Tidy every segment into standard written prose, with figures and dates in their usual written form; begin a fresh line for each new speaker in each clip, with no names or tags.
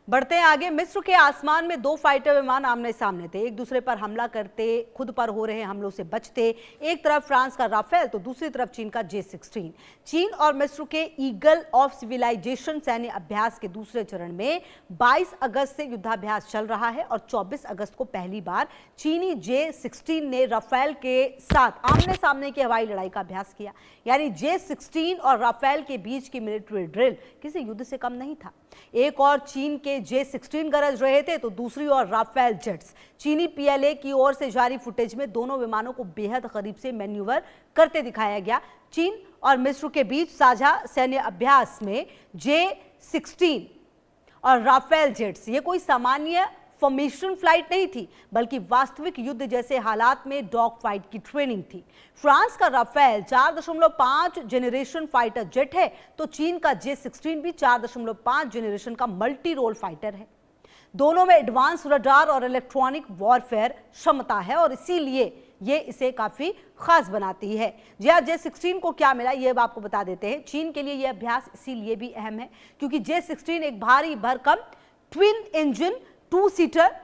बढ़ते हैं आगे। मिस्र के आसमान में दो फाइटर विमान आमने सामने थे, एक दूसरे पर हमला करते, खुद पर हो रहे हमलों से बचते। एक तरफ फ्रांस का राफेल तो दूसरी तरफ चीन का J-16। चीन और मिस्र के ईगल ऑफ सिविलाइजेशन सैन्य अभ्यास के दूसरे चरण में 22 अगस्त से युद्धाभ्यास चल रहा है और 24 अगस्त को पहली बार चीनी J-16 ने राफेल के साथ आमने सामने की हवाई लड़ाई का अभ्यास किया। यानी J-16 और राफेल के बीच की मिलिट्री ड्रिल किसी युद्ध से कम नहीं था। एक और चीन के J-16 गरज रहे थे तो दूसरी ओर राफेल जेट्स। चीनी PLA की ओर से जारी फुटेज में दोनों विमानों को बेहद करीब से मैन्यूवर करते दिखाया गया। चीन और मिस्र के बीच साझा सैन्य अभ्यास में J-16 और राफेल जेट्स ये कोई सामान्य फॉर्मेशन फ्लाइट नहीं थी, बल्कि वास्तविक युद्ध जैसे हालात में डॉग फाइट की ट्रेनिंग थी। फ्रांस का राफेल 4.5 जेनरेशन फाइटर जेट है तो चीन का J-16 भी 4.5 जेनरेशन का मल्टी रोल फाइटर है। दोनों में एडवांस रडार और इलेक्ट्रॉनिक वॉरफेयर क्षमता है और इसीलिए ये इसे काफी खास बनाती है। जी हाँ, J-16 को क्या मिला ये अब आपको बता देते हैं। चीन के लिए यह अभ्यास इसीलिए भी अहम है क्योंकि J-16 एक भारी भरकम twin engine 2 seater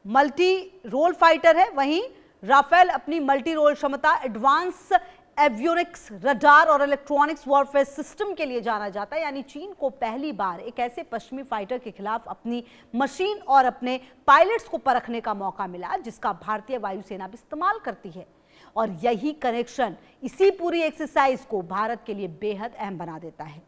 multi role fighter है, वहीं राफेल अपनी मल्टी रोल क्षमता, एडवांस एवियोनिक्स, रडार और इलेक्ट्रॉनिक्स वॉरफेयर सिस्टम के लिए जाना जाता है। यानी चीन को पहली बार एक ऐसे पश्चिमी फाइटर के खिलाफ अपनी मशीन और अपने पायलट्स को परखने का मौका मिला जिसका भारतीय वायुसेना भी इस्तेमाल करती है। और यही कनेक्शन इसी पूरी एक्सरसाइज को भारत के लिए बेहद अहम बना देता है।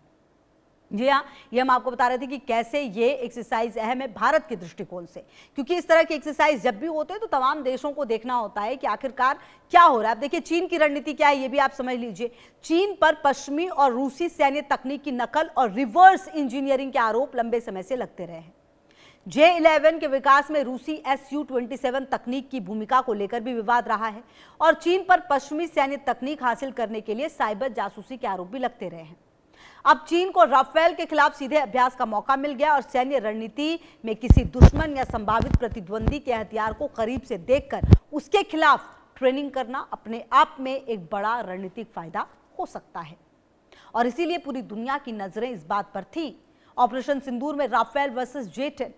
जी हाँ, ये हम आपको बता रहे थे कि कैसे ये एक्सरसाइज अहम है भारत के दृष्टिकोण से, क्योंकि इस तरह की एक्सरसाइज जब भी होते हैं तो तमाम देशों को देखना होता है कि आखिरकार क्या हो रहा है। अब देखिए चीन की रणनीति क्या है ये भी आप समझ लीजिए। चीन पर पश्चिमी और रूसी सैन्य तकनीक की नकल और रिवर्स इंजीनियरिंग के आरोप लंबे समय से लगते रहे हैं। J-11 के विकास में रूसी Su-27 तकनीक की भूमिका को लेकर भी विवाद रहा है और चीन पर पश्चिमी सैन्य तकनीक हासिल करने के लिए साइबर जासूसी के आरोप भी लगते रहे हैं। अब चीन को राफेल के खिलाफ सीधे अभ्यास का मौका मिल गया और सैन्य रणनीति में किसी दुश्मन या संभावित प्रतिद्वंदी के हथियार को करीब से देखकर उसके खिलाफ ट्रेनिंग करना अपने आप में एक बड़ा रणनीतिक फायदा हो सकता है। और इसीलिए पूरी दुनिया की नजरें इस बात पर थी। ऑपरेशन सिंदूर में राफेल वर्सेस J-10।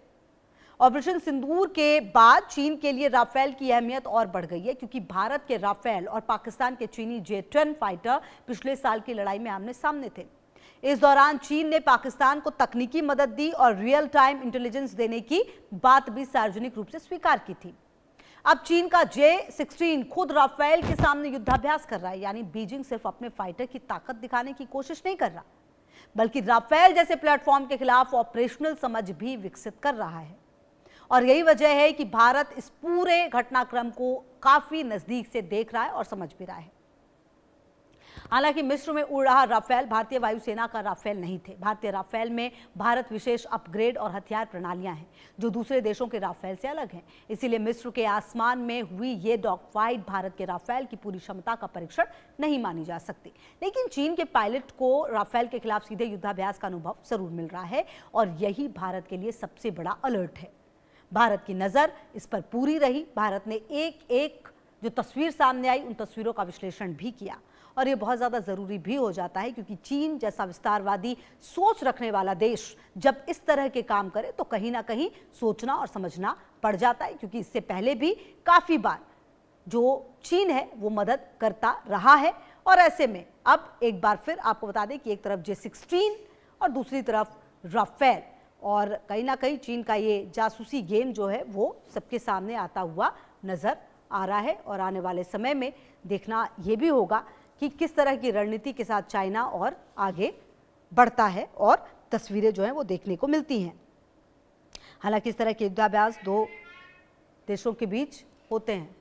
ऑपरेशन सिंदूर के बाद चीन के लिए राफेल की अहमियत और बढ़ गई है क्योंकि भारत के राफेल और पाकिस्तान के चीनी J-10 फाइटर पिछले साल की लड़ाई में आमने सामने थे। इस दौरान चीन ने पाकिस्तान को तकनीकी मदद दी और रियल टाइम इंटेलिजेंस देने की बात भी सार्वजनिक रूप से स्वीकार की थी। अब चीन का J-16 खुद राफेल के सामने युद्धाभ्यास कर रहा है। यानी बीजिंग सिर्फ अपने फाइटर की ताकत दिखाने की कोशिश नहीं कर रहा, बल्कि राफेल जैसे प्लेटफॉर्म के खिलाफ ऑपरेशनल समझ भी विकसित कर रहा है। और यही वजह है कि भारत इस पूरे घटनाक्रम को काफी नजदीक से देख रहा है और समझ भी रहा है। हालांकि मिस्र में उड़ रहा राफेल भारतीय वायुसेना का राफेल नहीं थे। भारतीय राफेल में भारत विशेष अपग्रेड और हथियार प्रणालियां हैं जो दूसरे देशों के राफेल से अलग हैं। इसीलिए मिस्र के आसमान में हुई ये डॉग फाइट भारत के राफेल की पूरी क्षमता का परीक्षण नहीं मानी जा सकती। लेकिन चीन के पायलट को राफेल के खिलाफ सीधे युद्धाभ्यास का अनुभव जरूर मिल रहा है और यही भारत के लिए सबसे बड़ा अलर्ट है। भारत की नजर इस पर पूरी रही। भारत ने एक एक जो तस्वीर सामने आई उन तस्वीरों का विश्लेषण भी किया और ये बहुत ज़्यादा ज़रूरी भी हो जाता है क्योंकि चीन जैसा विस्तारवादी सोच रखने वाला देश जब इस तरह के काम करे तो कहीं ना कहीं सोचना और समझना पड़ जाता है, क्योंकि इससे पहले भी काफ़ी बार जो चीन है वो मदद करता रहा है। और ऐसे में अब एक बार फिर आपको बता दें कि एक तरफ J-16 और दूसरी तरफ राफेल, और कहीं ना कहीं चीन का ये जासूसी गेम जो है वो सबके सामने आता हुआ नज़र आ रहा है। और आने वाले समय में देखना ये भी होगा कि किस तरह की रणनीति के साथ चाइना और आगे बढ़ता है और तस्वीरें जो हैं वो देखने को मिलती हैं। हालांकि इस तरह के युद्धाभ्यास दो देशों के बीच होते हैं।